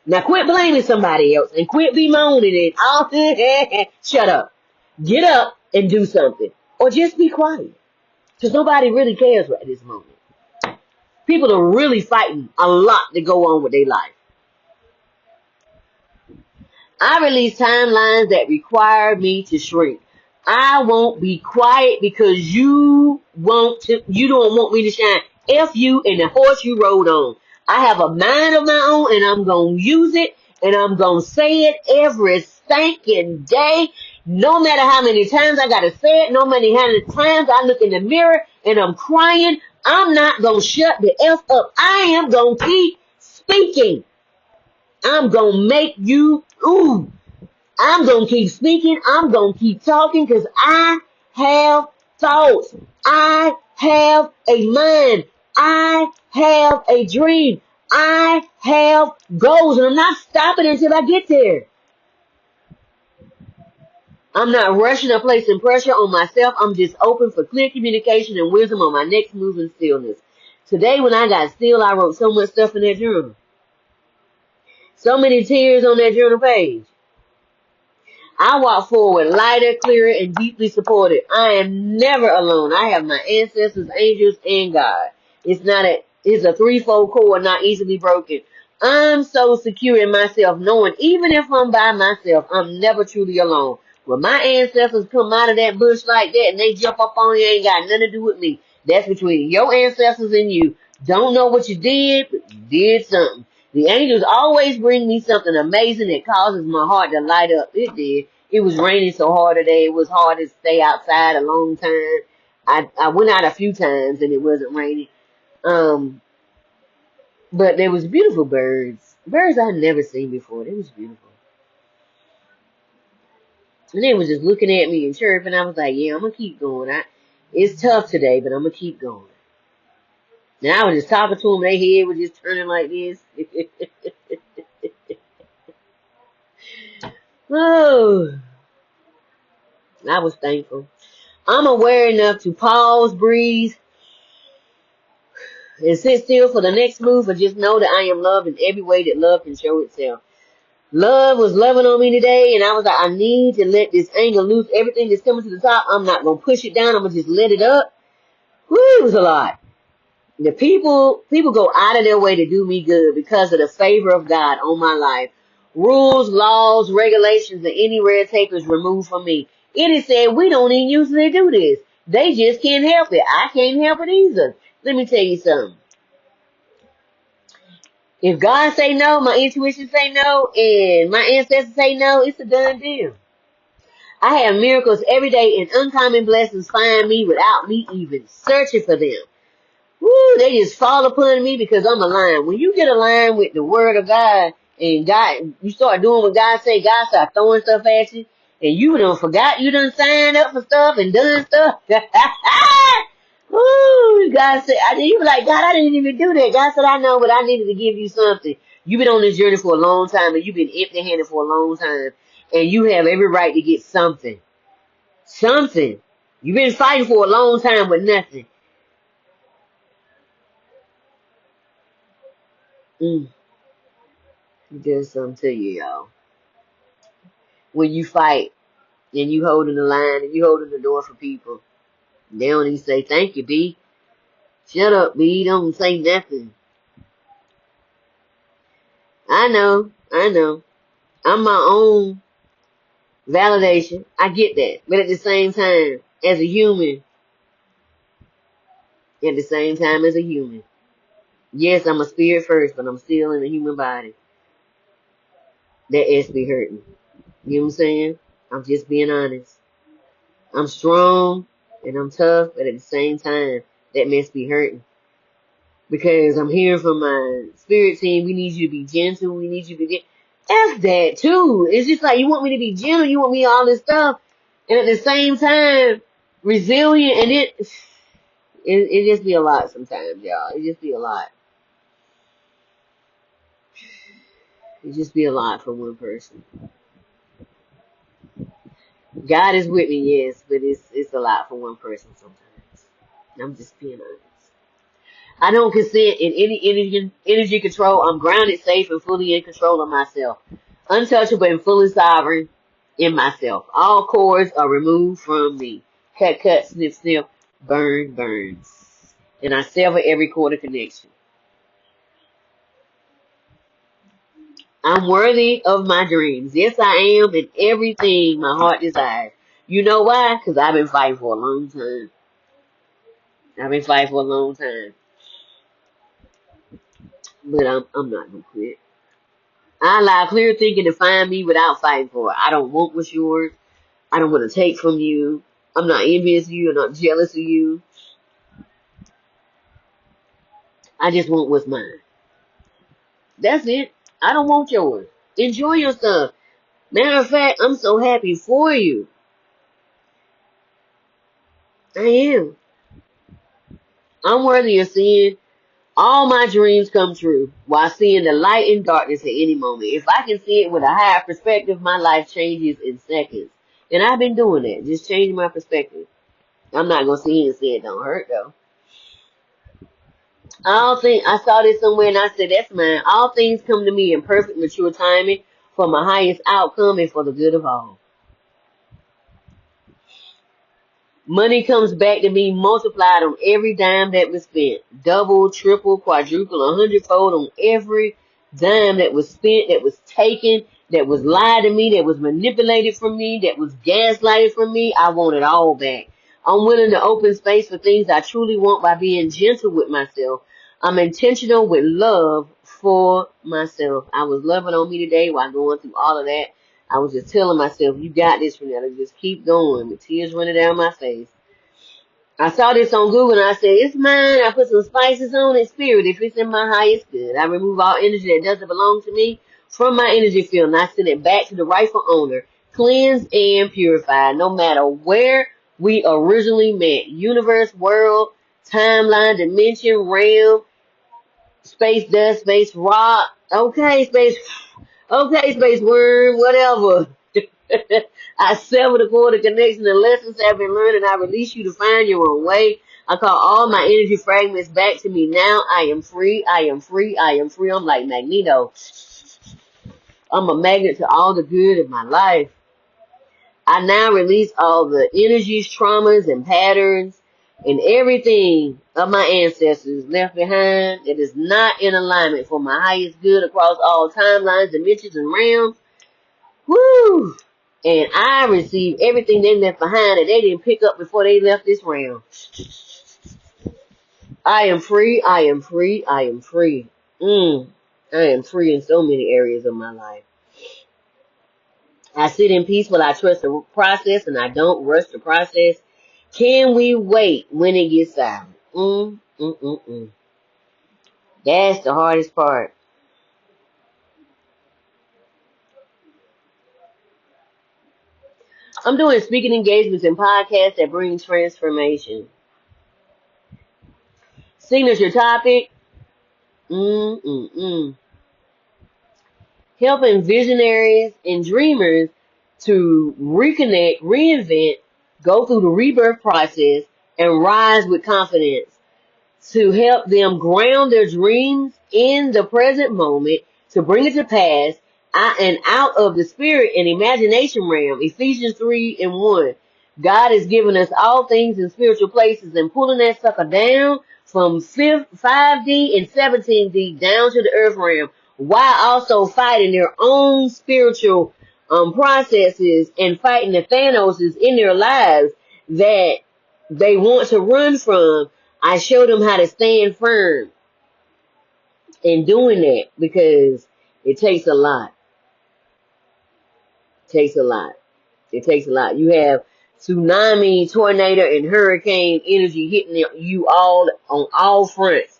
Now quit blaming somebody else and quit bemoaning it. All shut up. Get up and do something. Or just be quiet. Because nobody really cares right at this moment. People are really fighting a lot to go on with their life. I release timelines that require me to shrink. I won't be quiet because you don't want me to shine. F you and the horse you rode on. I have a mind of my own and I'm going to use it and I'm going to say it every stinking day. No matter how many times I got to say it, no matter how many times I look in the mirror and I'm crying, I'm not going to shut the F up. I am going to keep speaking. I'm going to make you, I'm going to keep speaking. I'm going to keep talking because I have thoughts. I have a mind. I have a dream. I have goals. And I'm not stopping until I get there. I'm not rushing or placing pressure on myself. I'm just open for clear communication and wisdom on my next move and stillness. Today when I got still, I wrote so much stuff in that journal. So many tears on that journal page. I walk forward lighter, clearer, and deeply supported. I am never alone. I have my ancestors, angels, and God. It's a threefold cord, not easily broken. I'm so secure in myself, knowing even if I'm by myself, I'm never truly alone. When my ancestors come out of that bush like that and they jump up on you, ain't got nothing to do with me. That's between your ancestors and you. Don't know what you did, but you did something. The angels always bring me something amazing that causes my heart to light up. It did. It was raining so hard today. It was hard to stay outside a long time. I went out a few times and it wasn't raining. But there was beautiful birds. Birds I'd never seen before. They was beautiful. And they was just looking at me and chirping. I was like, yeah, I'm going to keep going. It's tough today, but I'm going to keep going. And I was just talking to them. Their head was just turning like this. Oh, I was thankful. I'm aware enough to pause, breathe, and sit still for the next move, or just know that I am loved in every way that love can show itself. Love was loving on me today, and I was like, I need to let this anger loose. Everything that's coming to the top, I'm not going to push it down. I'm going to just let it up. Woo, it was a lot. The people go out of their way to do me good because of the favor of God on my life. Rules, laws, regulations, and any red tape is removed from me. It is said we don't even usually do this. They just can't help it. I can't help it either. Let me tell you something. If God say no, my intuition say no, and my ancestors say no, it's a done deal. I have miracles every day, and uncommon blessings find me without me even searching for them. Woo, they just fall upon me because I'm aligned. When you get aligned with the word of God, and God, you start doing what God say, God start throwing stuff at you, and you done forgot you done signed up for stuff and done stuff. Woo, God said, you were like, God, I didn't even do that. God said, I know, but I needed to give you something. You've been on this journey for a long time, and you've been empty-handed for a long time, and you have every right to get something. Something. You've been fighting for a long time with nothing. There's something to you, y'all. When you fight, and you holding the line, and you holding the door for people, they don't even say, thank you, B. Shut up, B. Don't say nothing. I know. I'm my own validation. I get that. But at the same time, as a human, yes, I'm a spirit first, but I'm still in a human body. That ass be hurting. You know what I'm saying? I'm just being honest. I'm strong and I'm tough, but at the same time, that mess be hurting. Because I'm hearing from my spirit team, we need you to be gentle, we need you to be F that too. It's just like you want me to be gentle, you want me all this stuff, and at the same time, resilient, and it just be a lot sometimes, y'all. It just be a lot. It just be a lot for one person. God is with me, yes, but it's a lot for one person sometimes. I'm just being honest. I don't consent in any energy control. I'm grounded, safe, and fully in control of myself. Untouchable and fully sovereign in myself. All cords are removed from me. Cut, cut, snip, snip, burn, burns. And I sever every cord of connection. I'm worthy of my dreams. Yes, I am, and everything my heart desires. You know why? Because I've been fighting for a long time. I've been fighting for a long time. But I'm not gonna quit. I allow clear thinking to find me without fighting for it. I don't want what's yours. I don't want to take from you. I'm not envious of you. I'm not jealous of you. I just want what's mine. That's it. I don't want yours. Enjoy yourself. Matter of fact, I'm so happy for you. I am. I'm worthy of seeing all my dreams come true while seeing the light in darkness at any moment. If I can see it with a higher perspective, my life changes in seconds. And I've been doing that, just changing my perspective. I'm not going to see it and say it don't hurt, though. I saw this somewhere and I said, that's mine. All things come to me in perfect, mature timing for my highest outcome and for the good of all. Money comes back to me multiplied on every dime that was spent. Double, triple, quadruple, 100-fold on every dime that was spent, that was taken, that was lied to me, that was manipulated from me, that was gaslighted from me. I want it all back. I'm willing to open space for things I truly want by being gentle with myself. I'm intentional with love for myself. I was loving on me today while going through all of that. I was just telling myself, you got this, Renetta. Just keep going. With tears running down my face. I saw this on Google and I said, it's mine. I put some spices on it. Spirit, if it's in my highest good. I remove all energy that doesn't belong to me from my energy field and I send it back to the rightful owner. Cleansed and purified. No matter where we originally met. Universe, world, timeline, dimension, realm, space dust, space rock. Okay, space worm, whatever. I sever the cord of connection. The lessons have been learned, and I release you to find your own way. I call all my energy fragments back to me now. I am free. I am free. I am free. I'm like Magneto. I'm a magnet to all the good in my life. I now release all the energies, traumas, and patterns, and everything of my ancestors left behind that is not in alignment for my highest good across all timelines, dimensions, and realms. Woo! And I receive everything they left behind that they didn't pick up before they left this realm. I am free. I am free. I am free. I am free in so many areas of my life. I sit in peace while I trust the process and I don't rush the process. Can we wait when it gets silent? That's the hardest part. I'm doing speaking engagements and podcasts that bring transformation. Signature topic. Helping visionaries and dreamers to reconnect, reinvent, go through the rebirth process, and rise with confidence. To help them ground their dreams in the present moment, to bring it to pass, and out of the spirit and imagination realm. Ephesians 3:1. God has given us all things in spiritual places, and pulling that sucker down from 5D and 17D down to the earth realm, while also fighting their own spiritual processes and fighting the Thanoses in their lives that they want to run from. I showed them how to stand firm in doing that because it takes a lot. It takes a lot. It takes a lot. You have tsunami, tornado, and hurricane energy hitting you all on all fronts.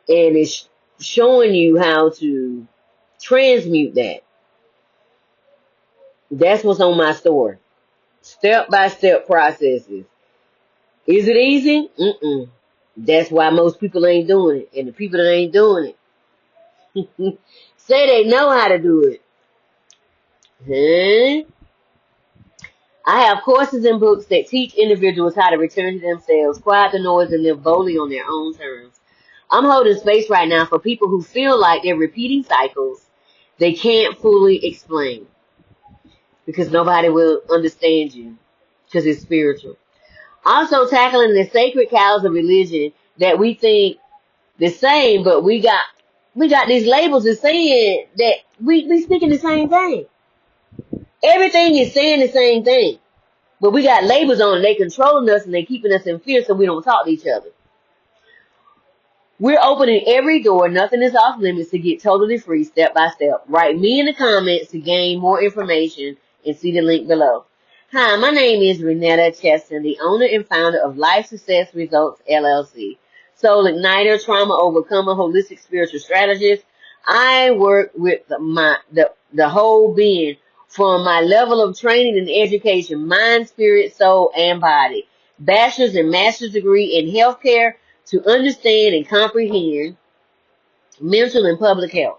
And it's showing you how to transmute that. That's what's on my store. Step-by-step processes. Is it easy? That's why most people ain't doing it. And the people that ain't doing it say they know how to do it. I have courses and books that teach individuals how to return to themselves, quiet the noise, and live boldly on their own terms. I'm holding space right now for people who feel like they're repeating cycles they can't fully explain because nobody will understand you because it's spiritual. Also tackling the sacred cows of religion that we think the same, but we got these labels that saying that we speaking the same thing. Everything is saying the same thing, but we got labels on it. They controlling us and they keeping us in fear so we don't talk to each other. We're opening every door. Nothing is off limits to get totally free step by step. Write me in the comments to gain more information and see the link below. Hi, my name is RenettaCheston, the owner and founder of Life Success Results LLC. Soul Igniter, Trauma Overcomer, Holistic Spiritual Strategist. I work with the whole being from my level of training and education, mind, spirit, soul, and body. Bachelor's and master's degree in healthcare to understand and comprehend mental and public health.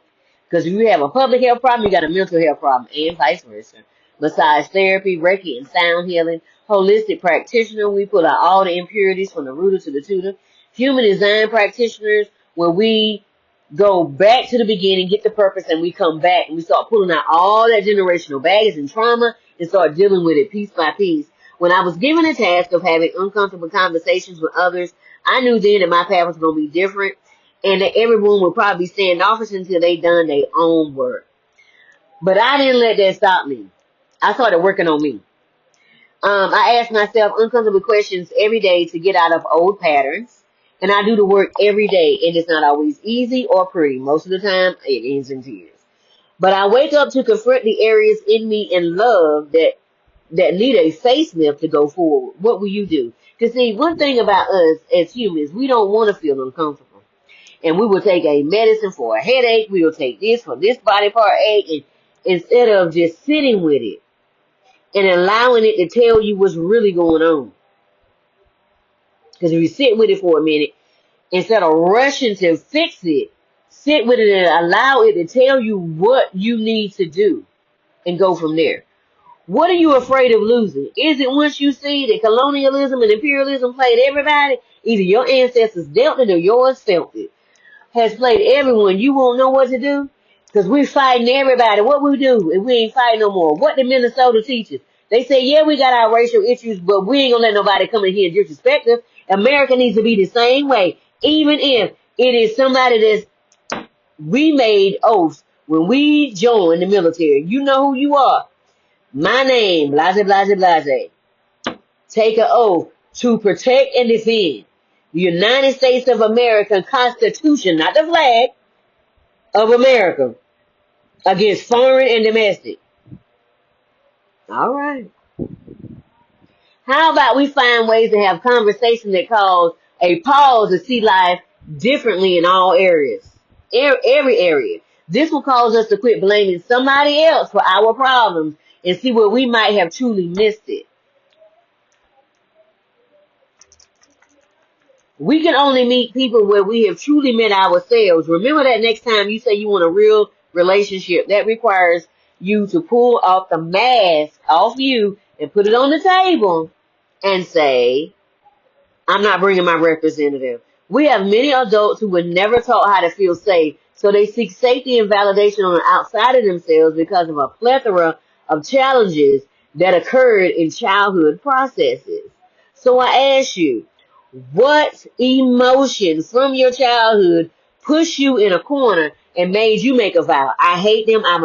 Because if you have a public health problem, you got a mental health problem, and vice versa. Massage therapy, Reiki and sound healing, holistic practitioner. We pull out all the impurities from the rooter to the tutor. Human design practitioners, where we go back to the beginning, get the purpose, and we come back and we start pulling out all that generational baggage and trauma and start dealing with it piece by piece. When I was given the task of having uncomfortable conversations with others, I knew then that my path was going to be different and that everyone would probably be standoffish until they done their own work. But I didn't let that stop me. I started working on me. I ask myself uncomfortable questions every day to get out of old patterns. And I do the work every day. And it's not always easy or pretty. Most of the time, it ends in tears. But I wake up to confront the areas in me and love that need a facelift to go forward. What will you do? Because see, one thing about us as humans, we don't want to feel uncomfortable. And we will take a medicine for a headache. We will take this for this body part ache. And instead of just sitting with it and allowing it to tell you what's really going on. Because if you sit with it for a minute, instead of rushing to fix it, sit with it and allow it to tell you what you need to do and go from there. What are you afraid of losing? Is it once you see that colonialism and imperialism played everybody? Either your ancestors dealt it or yours felt it. Has played everyone. You won't know what to do? Because we're fighting everybody. What we do if we ain't fighting no more? What did Minnesota teach us? They say, yeah, we got our racial issues, but we ain't going to let nobody come in here and disrespect us. America needs to be the same way. Even if it is somebody we made oaths when we joined the military. You know who you are. My name, blase, blase, blase. Take an oath to protect and defend the United States of America Constitution, not the flag, of America against foreign and domestic. All right. How about we find ways to have conversations that cause a pause to see life differently in all areas, every area. This will cause us to quit blaming somebody else for our problems and see where we might have truly missed it. We can only meet people where we have truly met ourselves. Remember that next time you say you want a real relationship, that requires you to pull off the mask off you and put it on the table and say, I'm not bringing my representative. We have many adults who were never taught how to feel safe, so they seek safety and validation on the outside of themselves because of a plethora of challenges that occurred in childhood processes. So I ask you, what emotion from your childhood pushed you in a corner and made you make a vow? I hate them. I'm a